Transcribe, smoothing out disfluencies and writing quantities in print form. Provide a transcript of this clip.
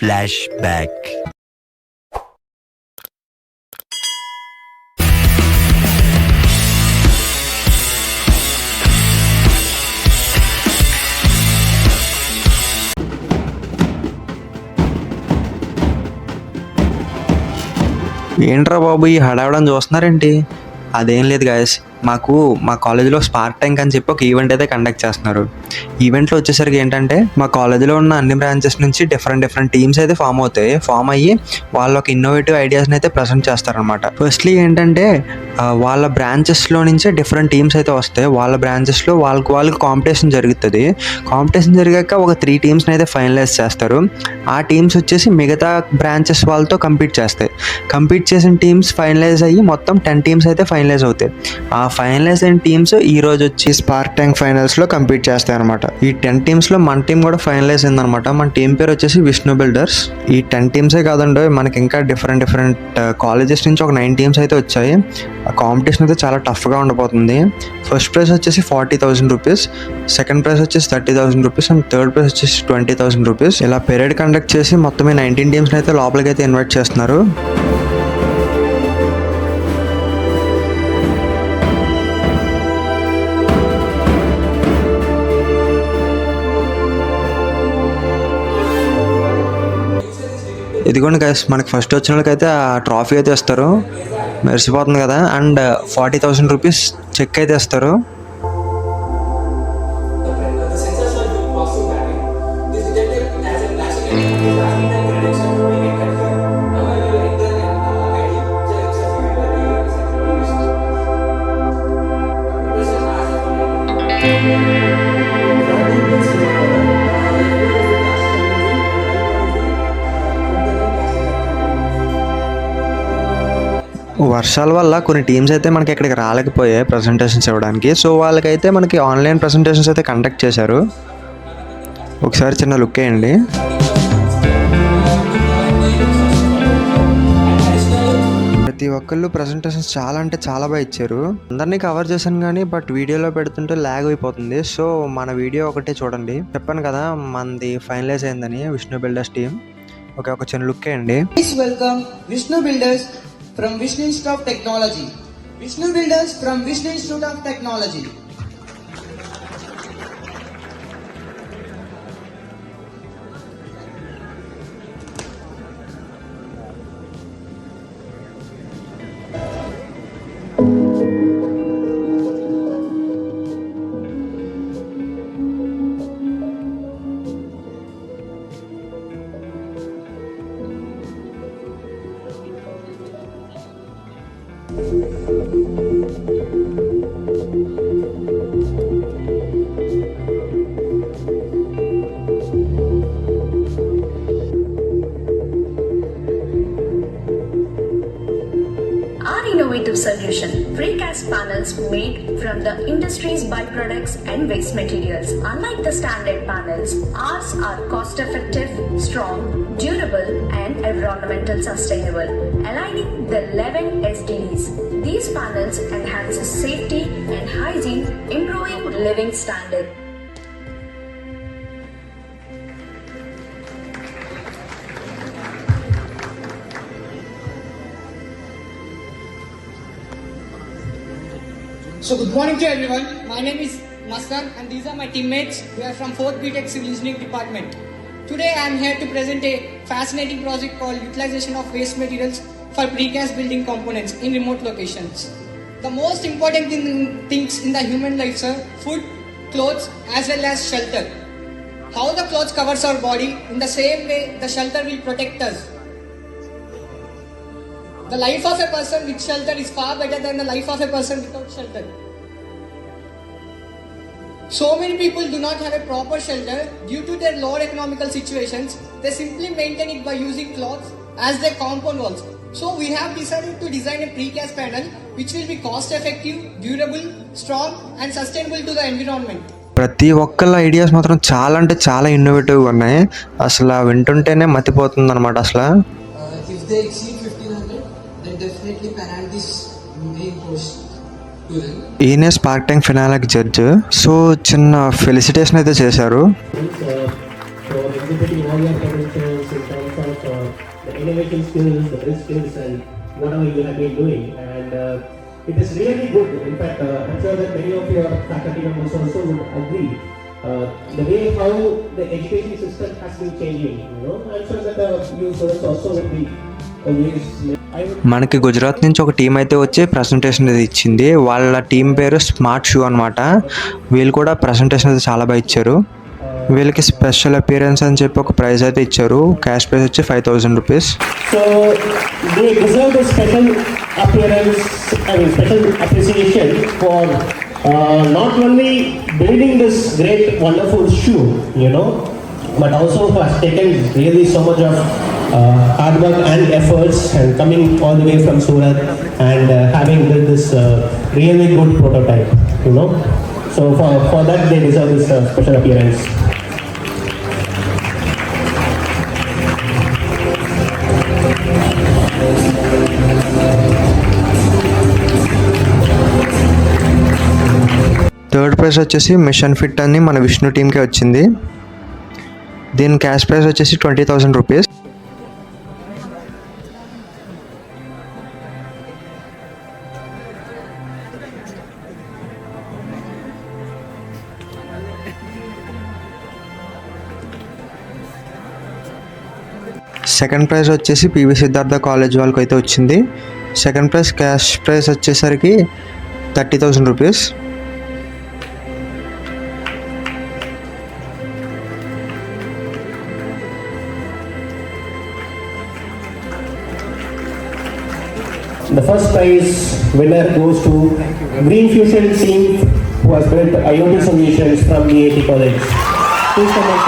Flashback. ఏంట్రా బాబు ఈ హడావడం చూస్తున్నారేంటి? అదేం లేదు గాయస్, మాకు మా కాలేజీలో స్పార్క్ ట్యాంక్ అని చెప్పి ఒక ఈవెంట్ అయితే కండక్ట్ చేస్తున్నారు. ఈవెంట్లో వచ్చేసరికి ఏంటంటే మా కాలేజీలో ఉన్న అన్ని బ్రాంచెస్ నుంచి డిఫరెంట్ టీమ్స్ అయితే ఫామ్ అయ్యి వాళ్ళ ఒక ఇన్నోవేటివ్ ఐడియాస్ని అయితే ప్రజెంట్ చేస్తారనమాట. ఫస్ట్లీ ఏంటంటే వాళ్ళ బ్రాంచెస్లో నుంచే డిఫరెంట్ టీమ్స్ అయితే వస్తాయి. వాళ్ళ బ్రాంచెస్లో వాళ్ళకి కాంపిటీషన్ జరుగుతుంది. కాంపిటీషన్ జరిగాక ఒక 3 టీమ్స్ని అయితే ఫైనలైజ్ చేస్తారు. ఆ టీమ్స్ వచ్చేసి మిగతా బ్రాంచెస్ వాళ్ళతో కంపీట్ చేస్తాయి. కంపీట్ చేసిన టీమ్స్ ఫైనలైజ్ అయ్యి మొత్తం 10 టీమ్స్ అయితే ఫైనలైజ్ అవుతాయి. ఆ ఫైనలైజ్ అయిన టీమ్స్ ఈ రోజు వచ్చి స్పార్క్ ట్యాంక్ ఫైనల్స్లో కంపీట్ చేస్తాయి అనమాట. ఈ 10 టీమ్స్లో మన టీం కూడా ఫైనలైజ్ అయిందనమాట. మన టీం పేరు వచ్చేసి విష్ణు బిల్డర్స్. ఈ 10 టీమ్సే కాదండి, మనకి ఇంకా డిఫరెంట్ కాలేజెస్ నుంచి ఒక 9 టీమ్స్ అయితే వచ్చాయి. ఆ కాంపిటీషన్ అయితే చాలా టఫ్గా ఉండబోతుంది. ఫస్ట్ ప్రైజ్ వచ్చేసి 40,000 రూపీస్, సెకండ్ ప్రైజ్ వచ్చేసి 30,000 రూపీస్ అండ్ థర్డ్ ప్రైజ్ వచ్చేసి 20,000 రూపీస్. ఇలా పెరేడ్ కండక్ట్ చేసి మొత్తం 19 టీమ్స్ని అయితే లోపలికి అయితే ఇన్వైట్ చేస్తున్నారు. ఇదిగోండి గైస్, మనకి ఫస్ట్ వచ్చిన వాళ్ళకైతే ఆ ట్రాఫీ అయితే ఇస్తారు, మెరిసిపోతుంది కదా. అండ్ 40,000 రూపీస్ చెక్ అయితే ఇస్తారు. వర్షాల వల్ల కొన్ని టీమ్స్ అయితే మనకి ఇక్కడికి రాలేకపోయాయి ప్రజెంటేషన్స్ ఇవ్వడానికి. సో వాళ్ళకైతే మనకి ఆన్లైన్ ప్రజెంటేషన్స్ అయితే కండక్ట్ చేశారు. ఒకసారి చిన్న లుక్ వేయండి. ప్రతి ఒక్కళ్ళు ప్రజెంటేషన్స్ చాలా అంటే చాలా బాగా ఇచ్చారు. అందరినీ కవర్ చేశాను కానీ బట్ వీడియోలో పెడుతుంటే ల్యాగ్ అయిపోతుంది. సో మన వీడియో ఒకటే చూడండి. చెప్పాను కదా మనది ఫైనలైజ్ అయిందని విష్ణు బిల్డర్స్ టీమ్. ఒక చిన్న లుక్ వేయండి. Welcome Vishnu builders from Vishnu Institute of Technology. Vishnu Builders from Vishnu Institute of Technology. Innovative solution, precast panels made from the industry's byproducts and waste materials. Unlike the standard panels, ours are cost effective, strong, durable and environmental sustainable, aligning the 11 SDGs. These panels enhance safety and hygiene, improving living standard. So good morning to everyone. My name is Maskar and these are my teammates. We are from 4th BTech Civil Engineering Department. Today I am here to present a fascinating project called Utilization of Waste Materials for Precast Building Components in Remote Locations. The most important things in the human life are food, clothes as well as shelter. How the clothes covers our body, in the same way the shelter will protect us. The life of a person with shelter is far better than the life of a person without shelter. So many people do not have a proper shelter due to their lower economical situations. They simply maintain it by using cloths as their compound walls. So we have decided to design a precast panel which will be cost effective, durable, strong and sustainable to the environment. ప్రతి ఒక్కళ్ళ ideas మాత్రం చాలా అంటే చాలా ఇన్నోవేటివ్గా ఉన్నాయి. అసలు వింటుంటేనే మతిపోతుంది అనమాట. అసలు if they exceed 1500 then definitely penalties may impose to them. ఈయనే స్పార్క్ ట్యాంక్ ఫినాలకి జడ్జ్. సో చిన్న ఫెలిసిటేషన్ అయితే చేశారు. for exhibiting all your potentials in terms of the innovation skills, the risk skills, and whatever you have been doing. And it is really good. In fact, I'm sure that many of your faculty members also would agree. The way how the education system has been changing, I'm sure that you students also will be always. మనకి గుజరాత్ నుంచి ఒక team అయితే వచ్చి presentation అది ఇచ్చింది. వాళ్ళ team పేరు smart shoe అనమాట. వీళ్ళు కూడా ప్రజెంటేషన్ అయితే చాలా బాగా ఇచ్చారు. వీళ్ళకి స్పెషల్ అపియరెన్స్ అని చెప్పి ఒక ప్రైజ్ అయితే ఇచ్చారు. క్యాష్ ప్రైజ్ వచ్చి 5,000 rupees. So they deserve a special appearance, special appreciation for not only building this great, wonderful shoe, but also for taking really so much of hard work and efforts and coming all the way from Surat and having built this really good prototype, So for that they deserve this special appearance. Third prize వచ్చేసి machine fit అని మన విష్ణు టీంకే వచ్చింది. దీని cash prize వచ్చేసి 20,000 rupees. Second prize వచ్చేసి PV Siddhartha college వాళ్ళకి అయితే వచ్చింది. సెకండ్ ప్రైజ్ క్యాష్ ప్రైజ్ వచ్చేసరికి 30,000 rupees. The first prize winner goes to Green Fusion team who has built IoT solutions from VIT College. Please come and